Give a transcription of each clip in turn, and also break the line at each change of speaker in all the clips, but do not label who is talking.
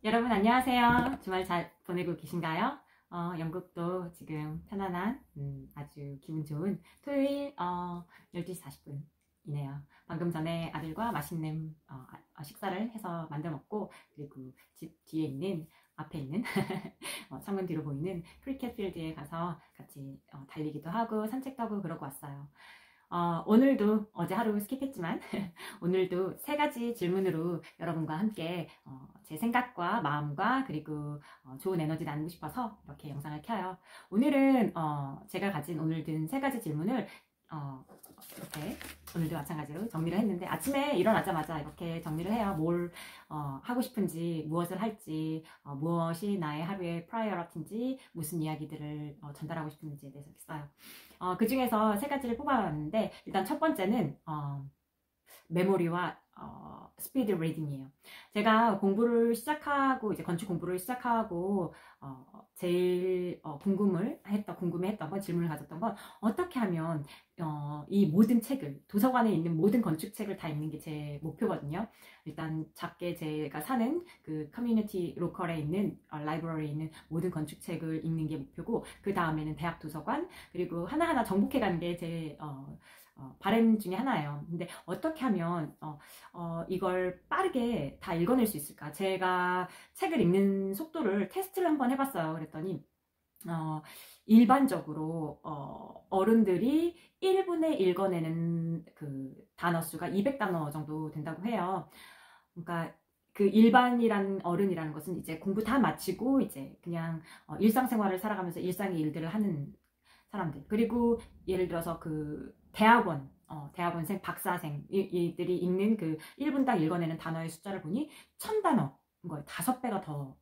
여러분 안녕하세요. 주말 잘 보내고 계신가요? 영국도 지금 편안한 아주 기분 좋은 토요일 12시 40분이네요. 방금 전에 아들과 맛있는 식사를 해서 만들어 먹고, 그리고 집 뒤에 있는 앞에 있는 창문 뒤로 보이는 크리켓 필드에 가서 같이 달리기도 하고 산책도 하고 그러고 왔어요. 오늘도 어제 하루 스킵했지만 오늘도 세 가지 질문으로 여러분과 함께 제 생각과 마음과 그리고 좋은 에너지 나누고 싶어서 이렇게 영상을 켜요. 오늘은 제가 가진 오늘 든 세 가지 질문을 이렇게 오늘도 마찬가지로 정리를 했는데, 아침에 일어나자마자 이렇게 정리를 해요. 뭘 하고 싶은지, 무엇을 할지, 무엇이 나의 하루의 프라이어리티인지, 무슨 이야기들을 전달하고 싶은지에 대해서 이렇게 써요. 그 중에서 세 가지를 뽑아봤는데, 일단 첫 번째는 메모리와 스피드 리딩이에요. 제가 공부를 시작하고, 이제 건축 공부를 시작하고 제일 궁금해했던 건, 질문을 가졌던 건, 어떻게 하면 이 모든 책을, 도서관에 있는 모든 건축책을 다 읽는 게 제 목표거든요. 일단 작게 제가 사는 그 커뮤니티 로컬에 있는 라이브러리에 있는 모든 건축책을 읽는 게 목표고, 그 다음에는 대학 도서관, 그리고 하나하나 정복해 가는 게 제 바람 중에 하나예요. 근데 어떻게 하면 이걸 빠르게 다 읽어낼 수 있을까? 제가 책을 읽는 속도를 테스트를 한번 해봤어요. 그랬더니 일반적으로 어른들이 1분에 읽어내는 그 단어 수가 200단어 정도 된다고 해요. 그러니까 그 일반이란 어른이라는 것은 이제 공부 다 마치고 이제 그냥 일상생활을 살아가면서 일상의 일들을 하는 사람들, 그리고 예를 들어서 그 대학원생, 박사생 이들이 읽는 그 1분당 읽어내는 단어의 숫자를 보니 1000단어인 거예요. 5배가 더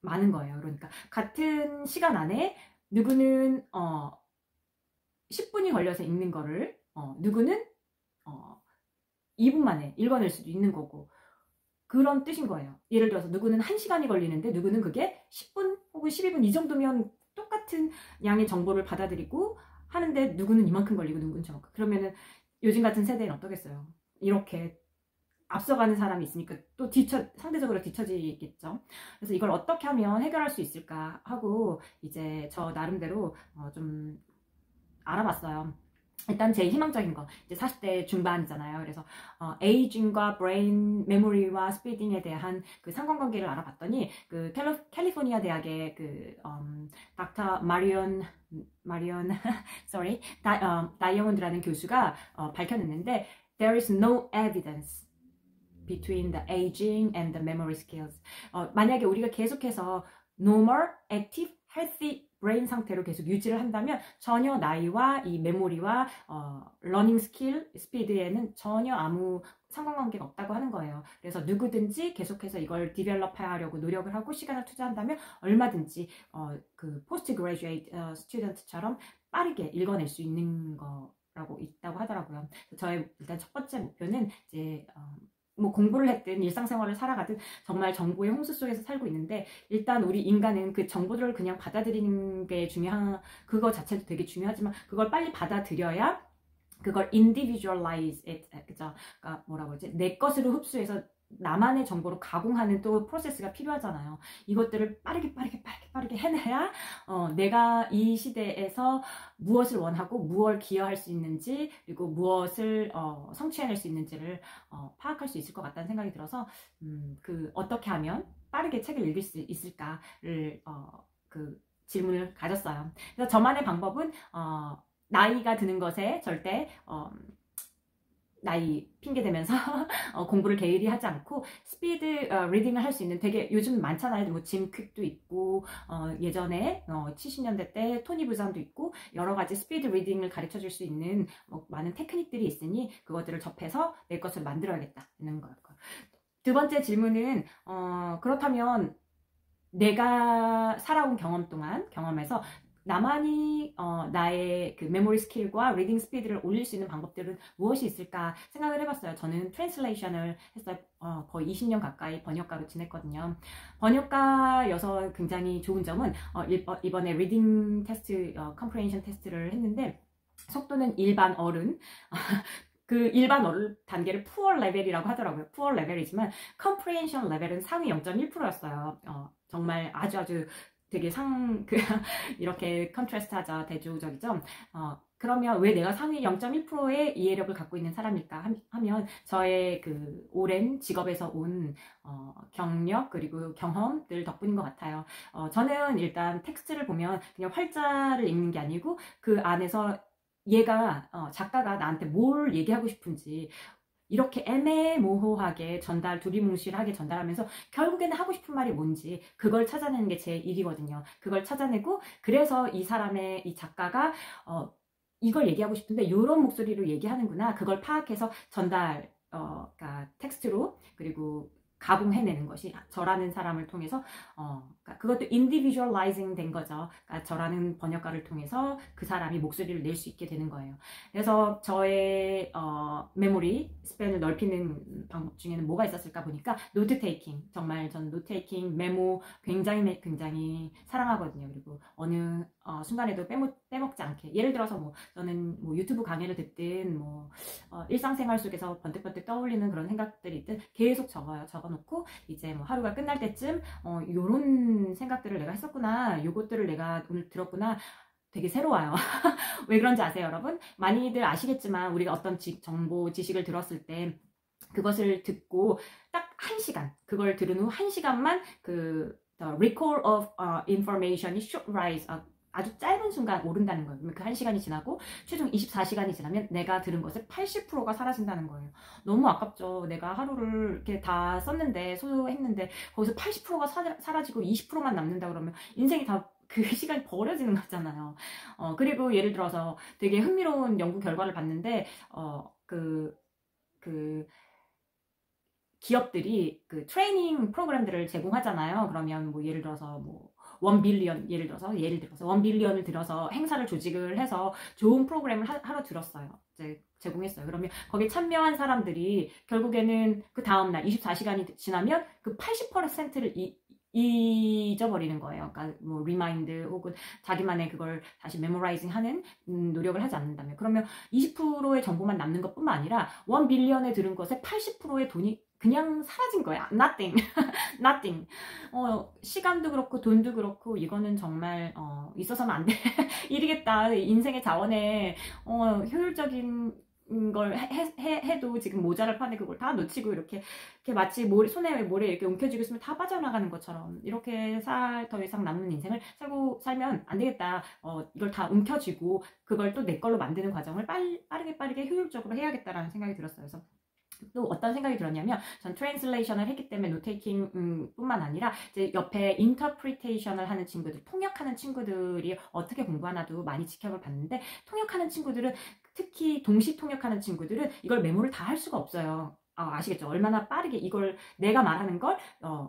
많은 거예요. 그러니까 같은 시간 안에 누구는 10분이 걸려서 읽는 거를 누구는 2분 만에 읽어낼 수도 있는 거고, 그런 뜻인 거예요. 예를 들어서 누구는 1시간이 걸리는데 누구는 그게 10분 혹은 12분 이 정도면 똑같은 양의 정보를 받아들이고 하는데, 누구는 이만큼 걸리고 누구는 저만큼. 그러면은 요즘 같은 세대는 어떠겠어요? 이렇게 앞서가는 사람이 있으니까 또 상대적으로 뒤처지겠죠. 그래서 이걸 어떻게 하면 해결할 수 있을까 하고 이제 저 나름대로 좀 알아봤어요. 일단 제일 희망적인 거, 이제 40대 중반이잖아요. 그래서 에이징과 브레인 메모리와 스피딩에 대한 그 상관관계를 알아봤더니, 그 캘리포니아 대학의 그 닥터 마리온 sorry 다이아몬드라는 교수가 밝혀냈는데, there is no evidence between the aging and the memory skills. 만약에 우리가 계속해서 normal, active, healthy 브레인 상태로 계속 유지를 한다면 전혀 나이와 이 메모리와 러닝 스킬, 스피드에는 전혀 아무 상관관계가 없다고 하는 거예요. 그래서 누구든지 계속해서 이걸 디벨롭하려고 노력을 하고 시간을 투자한다면 얼마든지 그 포스트 그레이주에이트 스튜던트처럼 빠르게 읽어낼 수 있는 거라고 있다고 하더라고요. 저의 일단 첫 번째 목표는 이제 뭐 공부를 했든 일상생활을 살아가든 정말 정보의 홍수 속에서 살고 있는데, 일단 우리 인간은 그 정보들을 그냥 받아들이는 게 그거 자체도 되게 중요하지만, 그걸 빨리 받아들여야 그걸 individualize it, 그죠? 그러니까 뭐라고 그러지? 내 것으로 흡수해서 나만의 정보로 가공하는 또 프로세스가 필요하잖아요. 이것들을 빠르게 해내야 내가 이 시대에서 무엇을 원하고 무엇을 기여할 수 있는지, 그리고 무엇을 성취해낼 수 있는지를 파악할 수 있을 것 같다는 생각이 들어서 그 어떻게 하면 빠르게 책을 읽을 수 있을까를 그 질문을 가졌어요. 그래서 저만의 방법은 나이가 드는 것에 절대 나이 핑계 대면서 공부를 게을리 하지 않고 스피드 리딩을 할 수 있는, 되게 요즘 많잖아요. 뭐 짐 퀵도 있고 예전에 70년대 때 토니 부산도 있고 여러 가지 스피드 리딩을 가르쳐 줄 수 있는 많은 테크닉들이 있으니 그것들을 접해서 내 것을 만들어야겠다는 거예요. 두 번째 질문은 그렇다면 내가 살아온 경험에서 나만이 나의 그 메모리 스킬과 리딩 스피드를 올릴 수 있는 방법들은 무엇이 있을까 생각을 해봤어요. 저는 트랜슬레이션을 했어요. 거의 20년 가까이 번역가로 지냈거든요. 번역가여서 굉장히 좋은 점은 이번에 리딩 테스트, 컴프레hen션 테스트를 했는데 속도는 일반 어른 그 일반 어를 단계를 poor level이라고 하더라고요. poor level이지만 comprehension level은 상위 0.1%였어요. 정말 아주 되게 이렇게 컨트라스트하죠. 대조적이죠. 그러면 왜 내가 상위 0.1%의 이해력을 갖고 있는 사람일까 하면 저의 그 오랜 직업에서 온 경력 그리고 경험들 덕분인 것 같아요. 저는 일단 텍스트를 보면 그냥 활자를 읽는 게 아니고 그 안에서 얘가 작가가 나한테 뭘 얘기하고 싶은지 이렇게 애매모호하게 두리뭉실하게 전달하면서 결국에는 하고 싶은 말이 뭔지 그걸 찾아내는 게 제 일이거든요. 그걸 찾아내고 그래서 이 작가가 이걸 얘기하고 싶은데 이런 목소리로 얘기하는구나. 그걸 파악해서 그러니까 텍스트로 그리고 가공해내는 것이 저라는 사람을 통해서 그러니까 그것도 individualizing 된 거죠. 그러니까 저라는 번역가를 통해서 그 사람이 목소리를 낼 수 있게 되는 거예요. 그래서 저의 메모리 스팬을 넓히는 방법 중에는 뭐가 있었을까 보니까 노트 테이킹. 정말 전 노트 테이킹 메모 굉장히 사랑하거든요. 그리고 어느 순간에도 빼먹지 않게. 예를 들어서 뭐 저는 뭐 유튜브 강의를 듣든 뭐 일상생활 속에서 번뜩번뜩 떠올리는 그런 생각들이 있든 계속 적어놓고 이제 뭐 하루가 끝날 때쯤 요런 생각들을 내가 했었구나, 요것들을 내가 오늘 들었구나. 되게 새로워요. 왜 그런지 아세요, 여러분? 많이들 아시겠지만 우리가 어떤 정보 지식을 들었을 때 그것을 듣고 딱 1시간, 그걸 들은 후 1시간만 the recall of information이 should rise up. 아주 짧은 순간 오른다는 거예요. 그 1시간이 지나고 최종 24시간이 지나면 내가 들은 것의 80%가 사라진다는 거예요. 너무 아깝죠. 내가 하루를 이렇게 다 썼는데, 소요했는데 거기서 80%가 사라지고 20%만 남는다 그러면 인생이 다 그 시간이 버려지는 거잖아요. 그리고 예를 들어서 되게 흥미로운 연구 결과를 봤는데 기업들이 그 트레이닝 프로그램들을 제공하잖아요. 그러면 뭐 예를 들어서 1 빌리언, 예를 들어서 1 빌리언을 들어서 행사를 조직을 해서 좋은 프로그램을 하러 들었어요. 이제 제공했어요. 그러면 거기에 참여한 사람들이 결국에는 그 다음날 24시간이 지나면 그 80%를 잊어버리는 거예요. 그러니까 뭐 리마인드 혹은 자기만의 그걸 다시 메모라이징 하는 노력을 하지 않는다면, 그러면 20%의 정보만 남는 것뿐만 아니라 1 빌리언에 들은 것의 80%의 돈이 그냥 사라진 거야. Nothing. Nothing. 시간도 그렇고 돈도 그렇고 이거는 정말 있어서는 안 돼. 일이겠다. 인생의 자원에 효율적인 걸 해도 지금 모자랄 판에 그걸 다 놓치고 이렇게 마치 손에 모래 이렇게 움켜쥐고 있으면 다 빠져나가는 것처럼 이렇게 더 이상 남는 인생을 살면 안 되겠다. 이걸 다 움켜쥐고 그걸 또 내 걸로 만드는 과정을 빠르게 효율적으로 해야겠다라는 생각이 들었어요. 그래서 또 어떤 생각이 들었냐면, 전 트랜슬레이션을 했기 때문에 노테이킹 뿐만 아니라 이제 옆에 인터프리테이션을 하는 친구들, 통역하는 친구들이 어떻게 공부하나도 많이 지켜볼 봤는데, 통역하는 친구들은, 특히 동시 통역하는 친구들은 이걸 메모를 다 할 수가 없어요. 아시겠죠? 얼마나 빠르게 이걸 내가 말하는 걸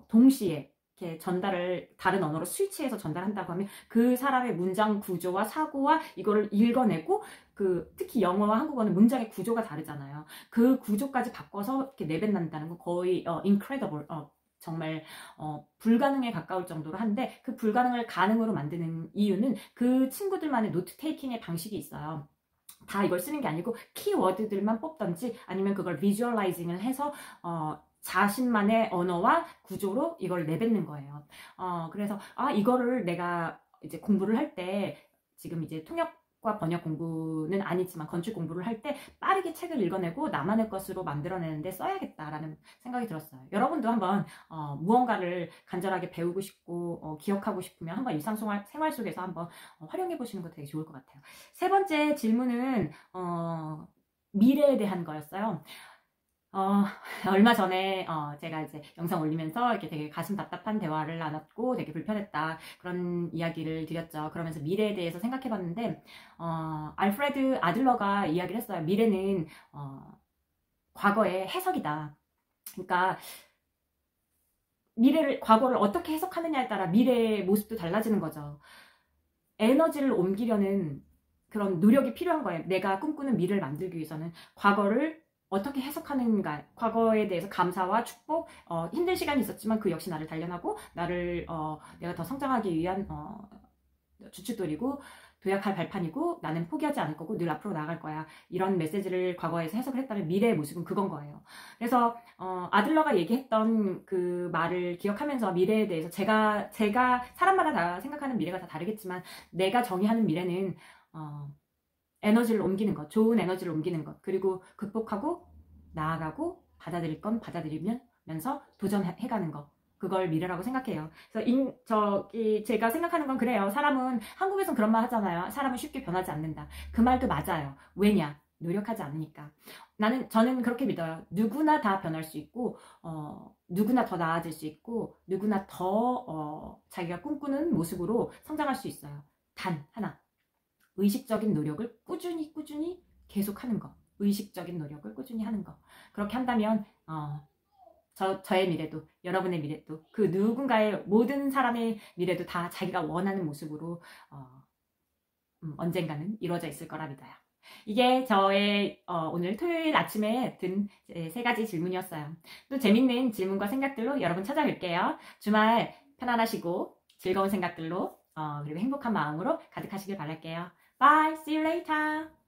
동시에 이렇게 전달을 다른 언어로 스위치해서 전달한다고 하면 그 사람의 문장 구조와 사고와 이거를 읽어내고, 특히 영어와 한국어는 문장의 구조가 다르잖아요. 그 구조까지 바꿔서 이렇게 내뱉는다는 건 거의 incredible, 정말 불가능에 가까울 정도로 한데, 그 불가능을 가능으로 만드는 이유는 그 친구들만의 노트 테이킹의 방식이 있어요. 다 이걸 쓰는 게 아니고 키워드들만 뽑던지 아니면 그걸 비주얼라이징을 해서 자신만의 언어와 구조로 이걸 내뱉는 거예요. 그래서 이거를 내가 이제 공부를 할 때, 지금 이제 통역과 번역 공부는 아니지만 건축 공부를 할 때 빠르게 책을 읽어내고 나만의 것으로 만들어내는데 써야겠다라는 생각이 들었어요. 여러분도 한번 무언가를 간절하게 배우고 싶고 기억하고 싶으면 한번 일상생활 속에서 한번 활용해 보시는 거 되게 좋을 것 같아요. 세 번째 질문은 미래에 대한 거였어요. 얼마 전에 제가 이제 영상 올리면서 이렇게 되게 가슴 답답한 대화를 나눴고 되게 불편했다, 그런 이야기를 드렸죠. 그러면서 미래에 대해서 생각해 봤는데, 알프레드 아들러가 이야기를 했어요. 미래는 과거의 해석이다. 그러니까 과거를 어떻게 해석하느냐에 따라 미래의 모습도 달라지는 거죠. 에너지를 옮기려는 그런 노력이 필요한 거예요. 내가 꿈꾸는 미래를 만들기 위해서는 과거를 어떻게 해석하는가, 과거에 대해서 감사와 축복, 힘든 시간이 있었지만 그 역시 나를 단련하고 내가 더 성장하기 위한 주춧돌이고, 도약할 발판이고 나는 포기하지 않을 거고 늘 앞으로 나아갈 거야. 이런 메시지를 과거에서 해석을 했다면 미래의 모습은 그건 거예요. 그래서 아들러가 얘기했던 그 말을 기억하면서 미래에 대해서 제가 사람마다 다 생각하는 미래가 다 다르겠지만 내가 정의하는 미래는 에너지를 옮기는 것, 좋은 에너지를 옮기는 것, 그리고 극복하고 나아가고 받아들일 건 받아들이면서 도전해가는 것. 그걸 미래라고 생각해요. 그래서 제가 생각하는 건 그래요. 사람은 한국에선 그런 말 하잖아요. 사람은 쉽게 변하지 않는다. 그 말도 맞아요. 왜냐? 노력하지 않으니까. 저는 그렇게 믿어요. 누구나 다 변할 수 있고 누구나 더 나아질 수 있고 누구나 더 자기가 꿈꾸는 모습으로 성장할 수 있어요. 단 하나. 의식적인 노력을 꾸준히 계속하는 거. 의식적인 노력을 꾸준히 하는 거. 그렇게 한다면 저의 미래도 여러분의 미래도 그 누군가의 모든 사람의 미래도 다 자기가 원하는 모습으로 언젠가는 이루어져 있을 거라 믿어요. 이게 저의 오늘 토요일 아침에 든 3가지 질문이었어요. 또 재밌는 질문과 생각들로 여러분 찾아뵐게요. 주말 편안하시고 즐거운 생각들로 그리고 행복한 마음으로 가득하시길 바랄게요. Bye. See you later.